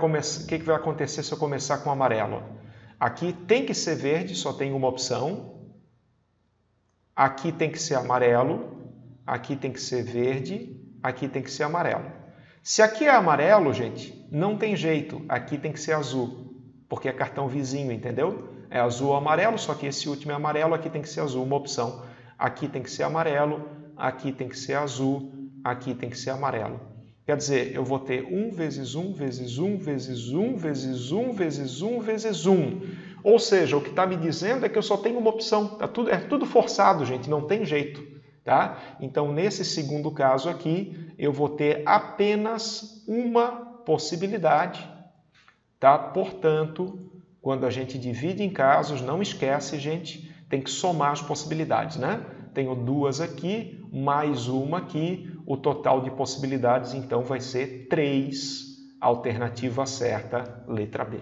acontecer se eu começar com amarelo? Aqui tem que ser verde, só tem uma opção. Aqui tem que ser amarelo. Aqui tem que ser verde. Aqui tem que ser amarelo. Se aqui é amarelo, gente, não tem jeito. Aqui tem que ser azul, porque é cartão vizinho, entendeu? É azul ou amarelo, só que esse último é amarelo, aqui tem que ser azul, uma opção. Aqui tem que ser amarelo, aqui tem que ser azul, aqui tem que ser amarelo. Quer dizer, eu vou ter 1 vezes 1 vezes 1 vezes 1 vezes 1 vezes 1 vezes 1. Ou seja, o que está me dizendo é que eu só tenho uma opção. É tudo forçado, gente, não tem jeito. Tá? Então, nesse segundo caso aqui, eu vou ter apenas uma possibilidade. Tá? Portanto, quando a gente divide em casos, não esquece, gente, tem que somar as possibilidades, né? Tenho duas aqui, mais uma aqui. O total de possibilidades, então, vai ser 3, alternativa certa, letra B.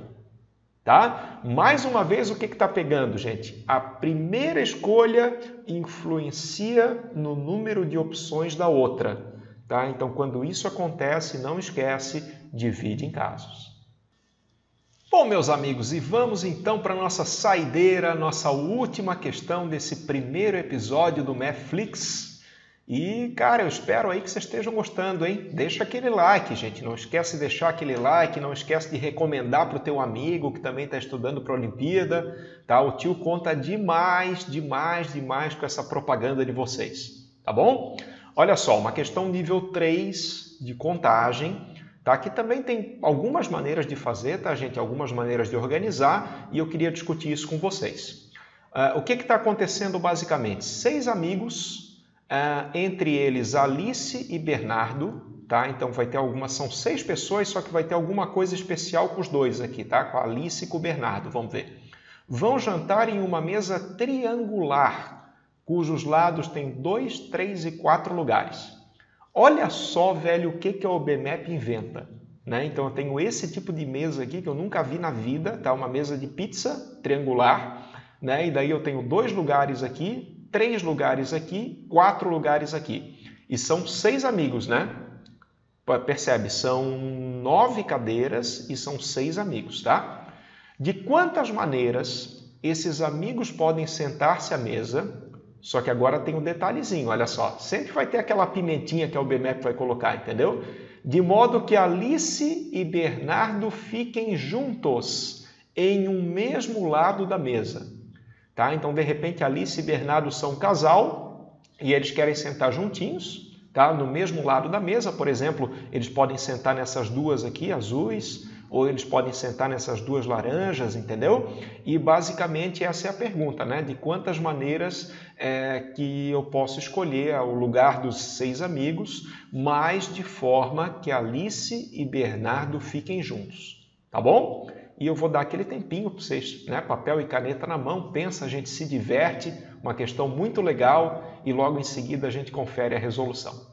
Tá? Mais uma vez, o que está pegando, gente? A primeira escolha influencia no número de opções da outra. Tá? Então, quando isso acontece, não esquece, divide em casos. Bom, meus amigos, e vamos então para a nossa saideira, nossa última questão desse primeiro episódio do Mathflix. E, cara, eu espero aí que vocês estejam gostando, hein? Deixa aquele like, gente. Não esquece de deixar aquele like, não esquece de recomendar para o teu amigo que também está estudando para a Olimpíada. Tá? O tio conta demais com essa propaganda de vocês. Tá bom? Olha só, uma questão nível 3 de contagem. Tá? Aqui também tem algumas maneiras de fazer, tá, gente? Algumas maneiras de organizar e eu queria discutir isso com vocês. O que está acontecendo basicamente? 6 amigos... entre eles Alice e Bernardo, tá? Então vai ter são 6 pessoas, só que vai ter alguma coisa especial com os dois aqui, tá? Com a Alice e com o Bernardo, vamos ver. Vão jantar em uma mesa triangular, cujos lados têm 2, 3 e 4 lugares. Olha só, velho, o que a OBMAP inventa, né? Então eu tenho esse tipo de mesa aqui que eu nunca vi na vida, tá? Uma mesa de pizza triangular, né? E daí eu tenho 2 lugares aqui, 3 lugares aqui, 4 lugares aqui. E são 6 amigos, né? Percebe, são 9 cadeiras e são 6 amigos, tá? De quantas maneiras esses amigos podem sentar-se à mesa? Só que agora tem um detalhezinho, olha só. Sempre vai ter aquela pimentinha que a UBMAP vai colocar, entendeu? De modo que Alice e Bernardo fiquem juntos em um mesmo lado da mesa. Tá? Então, de repente, Alice e Bernardo são um casal e eles querem sentar juntinhos, tá? No mesmo lado da mesa. Por exemplo, eles podem sentar nessas duas aqui, azuis, ou eles podem sentar nessas duas laranjas, entendeu? E basicamente essa é a pergunta, né? De quantas maneiras que eu posso escolher o lugar dos 6 amigos, mas de forma que Alice e Bernardo fiquem juntos, tá bom? E eu vou dar aquele tempinho para vocês, né? Papel e caneta na mão, pensa, a gente se diverte, uma questão muito legal e logo em seguida a gente confere a resolução.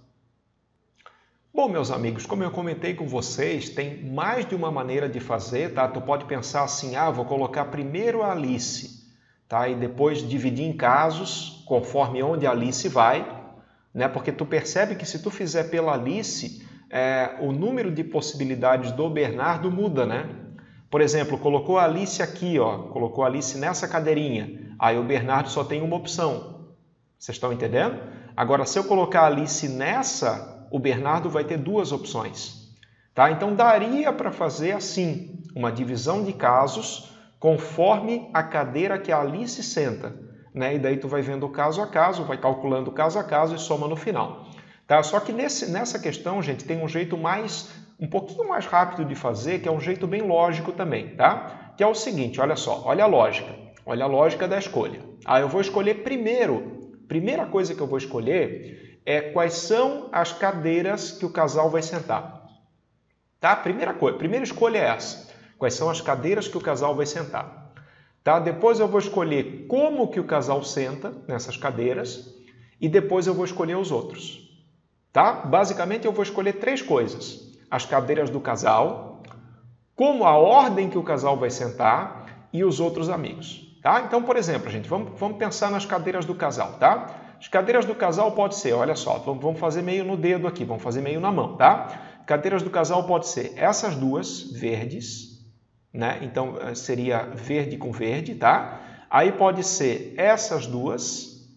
Bom, meus amigos, como eu comentei com vocês, tem mais de uma maneira de fazer, tá? Tu pode pensar assim, vou colocar primeiro a Alice, tá? E depois dividir em casos, conforme onde a Alice vai, né? Porque tu percebe que se tu fizer pela Alice, o número de possibilidades do Bernardo muda, né? Por exemplo, colocou a Alice aqui, ó, colocou a Alice nessa cadeirinha, aí o Bernardo só tem uma opção. Vocês estão entendendo? Agora, se eu colocar a Alice nessa, o Bernardo vai ter 2 opções. Tá? Então, daria para fazer assim, uma divisão de casos conforme a cadeira que a Alice senta. Né? E daí tu vai vendo caso a caso, vai calculando caso a caso e soma no final. Tá? Só que nessa questão, gente, tem um jeito um pouquinho mais rápido de fazer, que é um jeito bem lógico também. Tá? Que é o seguinte, olha só, olha a lógica da escolha. Eu vou escolher primeira coisa que eu vou escolher quais são as cadeiras que o casal vai sentar. Tá? Primeira escolha é essa. Quais são as cadeiras que o casal vai sentar. Tá? Depois eu vou escolher como que o casal senta nessas cadeiras e depois eu vou escolher os outros. Tá? Basicamente eu vou escolher 3 coisas. As cadeiras do casal, como a ordem que o casal vai sentar e os outros amigos. Tá? Então, por exemplo, gente, vamos pensar nas cadeiras do casal, tá? As cadeiras do casal pode ser, olha só, vamos fazer meio no dedo aqui, vamos fazer meio na mão, tá? Cadeiras do casal pode ser essas duas verdes, né? Então seria verde com verde, tá? Aí pode ser essas duas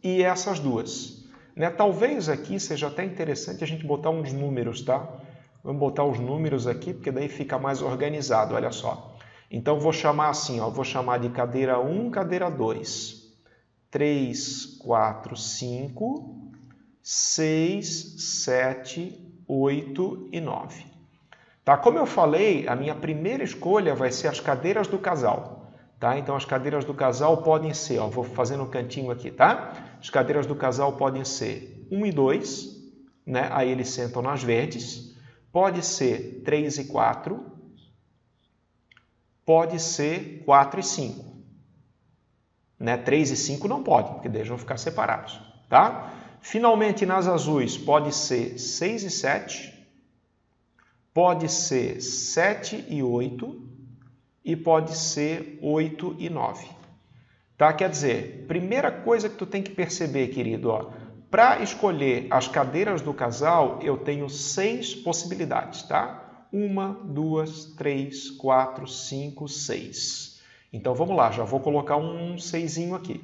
e essas duas. Né? Talvez aqui seja até interessante a gente botar uns números, tá? Vamos botar os números aqui, porque daí fica mais organizado, olha só. Então vou chamar assim, ó, vou chamar de cadeira 1, cadeira 2. 3, 4, 5, 6, 7, 8 e 9. Tá? Como eu falei, a minha primeira escolha vai ser as cadeiras do casal. Tá? Então, as cadeiras do casal podem ser, ó, vou fazer no cantinho aqui, tá? As cadeiras do casal podem ser 1 e 2, né? Aí eles sentam nas verdes. Pode ser 3 e 4. Pode ser 4 e 5. Né? 3 e 5 não pode, porque daí vão ficar separados. Tá? Finalmente, nas azuis, pode ser 6 e 7, pode ser 7 e 8 e pode ser 8 e 9. Tá? Quer dizer, primeira coisa que tu tem que perceber, querido, para escolher as cadeiras do casal, eu tenho 6 possibilidades. Tá? 1, 2, 3, 4, 5, 6. Então, vamos lá, já vou colocar um 6zinho aqui.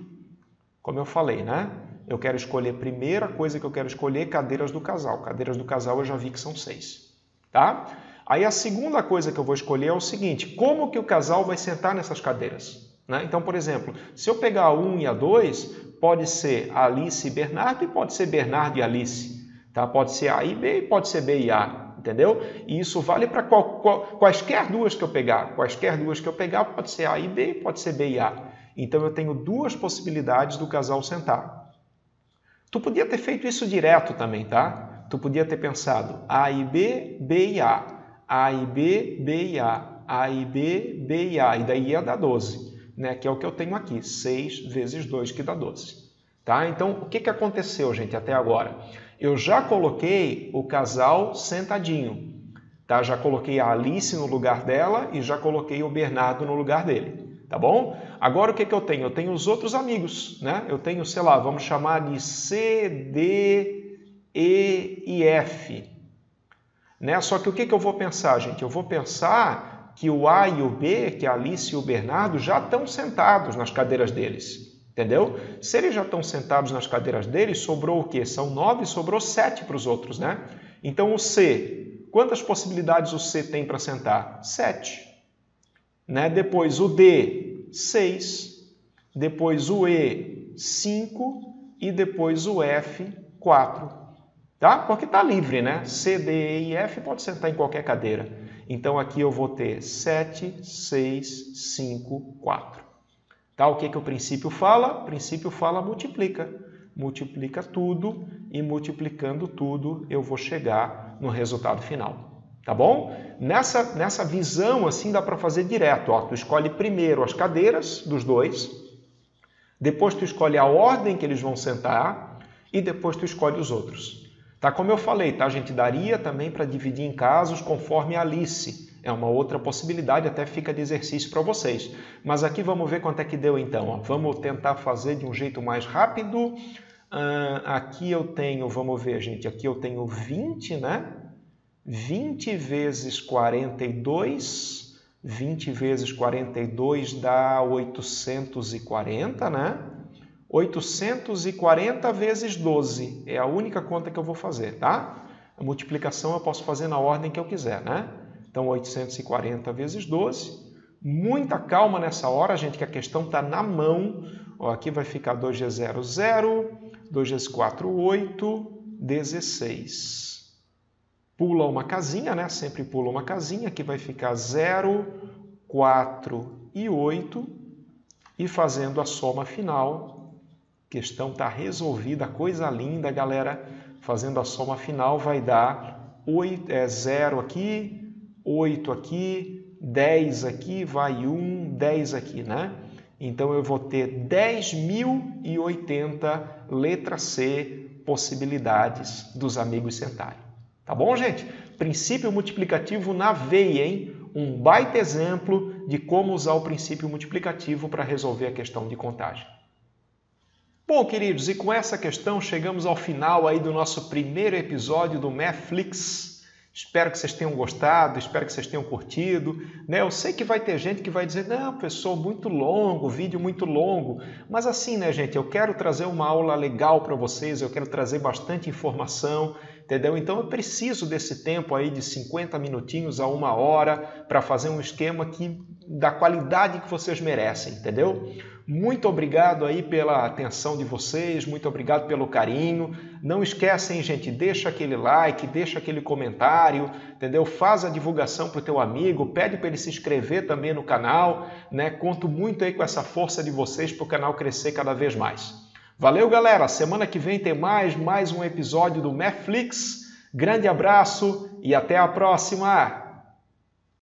Como eu falei, né? Eu quero escolher, primeira coisa que eu quero escolher, cadeiras do casal. Cadeiras do casal eu já vi que são 6. Tá? Aí a segunda coisa que eu vou escolher é o seguinte, como que o casal vai sentar nessas cadeiras? Né? Então, por exemplo, se eu pegar a 1 e a 2, pode ser Alice e Bernardo e pode ser Bernardo e Alice. Tá? Pode ser A e B e pode ser B e A. Entendeu? E isso vale para quaisquer duas que eu pegar. Quaisquer duas que eu pegar pode ser A e B, pode ser B e A. Então eu tenho 2 possibilidades do casal sentar. Tu podia ter feito isso direto também, tá? Tu podia ter pensado A e B, B e A. A e B, B e A. A e B, B e A. E daí ia dar 12, né? Que é o que eu tenho aqui. 6 vezes 2 que dá 12. Tá? Então, o que aconteceu, gente, até agora? Eu já coloquei o casal sentadinho, tá? Já coloquei a Alice no lugar dela e já coloquei o Bernardo no lugar dele, tá bom? Agora o que eu tenho? Eu tenho os outros amigos, né? Eu tenho, sei lá, vamos chamar de C, D E e F. Né? Só que o que eu vou pensar, gente? Eu vou pensar que o A e o B, que a Alice e o Bernardo, já estão sentados nas cadeiras deles. Entendeu? Se eles já estão sentados nas cadeiras deles, sobrou o quê? São 9, sobrou 7 para os outros, né? Então o C, quantas possibilidades o C tem para sentar? 7. Né? Depois o D, 6. Depois o E, 5. E depois o F, 4. Tá? Porque está livre, né? C, D, E e F pode sentar em qualquer cadeira. Então aqui eu vou ter 7, 6, 5, 4. Tá? O que o princípio fala? O princípio fala multiplica. Multiplica tudo e multiplicando tudo eu vou chegar no resultado final. Tá bom? Nessa visão assim dá para fazer direto. Ó, tu escolhe primeiro as cadeiras dos dois, depois tu escolhe a ordem que eles vão sentar e depois tu escolhe os outros. Tá? Como eu falei, tá? A gente daria também para dividir em casos conforme a Alice. É uma outra possibilidade, até fica de exercício para vocês. Mas aqui vamos ver quanto é que deu então. Ó. Vamos tentar fazer de um jeito mais rápido. Aqui eu tenho, vamos ver, gente, aqui eu tenho 20, né? 20 vezes 42, 20 vezes 42 dá 840, né? 840 vezes 12 é a única conta que eu vou fazer, tá? A multiplicação eu posso fazer na ordem que eu quiser, né? Então, 840 vezes 12. Muita calma nessa hora, gente, que a questão está na mão. Ó, aqui vai ficar 2 vezes 0, 0. 2 vezes 4, 8. 16. Pula uma casinha, né? Sempre pula uma casinha. Aqui vai ficar 0, 4 e 8. E fazendo a soma final, a questão está resolvida. Coisa linda, galera. Fazendo a soma final vai dar 0 aqui, 8 aqui, 10 aqui, vai 1, 10 aqui, né? Então eu vou ter 10.080, letra C, possibilidades dos amigos sentarem. Tá bom, gente? Princípio multiplicativo na veia, hein? Um baita exemplo de como usar o princípio multiplicativo para resolver a questão de contagem. Bom, queridos, e com essa questão chegamos ao final aí do nosso primeiro episódio do Mathflix. Espero que vocês tenham gostado, espero que vocês tenham curtido. Né? Eu sei que vai ter gente que vai dizer, não, pessoal, muito longo, vídeo muito longo. Mas assim, né, gente, eu quero trazer uma aula legal para vocês, eu quero trazer bastante informação, entendeu? Então eu preciso desse tempo aí de 50 minutinhos a 1 hora para fazer um esquema da qualidade que vocês merecem, entendeu? Muito obrigado aí pela atenção de vocês, muito obrigado pelo carinho. Não esquecem, gente, deixa aquele like, deixa aquele comentário, entendeu? Faz a divulgação para o teu amigo, pede para ele se inscrever também no canal, né? Conto muito aí com essa força de vocês para o canal crescer cada vez mais. Valeu, galera! Semana que vem tem mais um episódio do Mathflix. Grande abraço e até a próxima!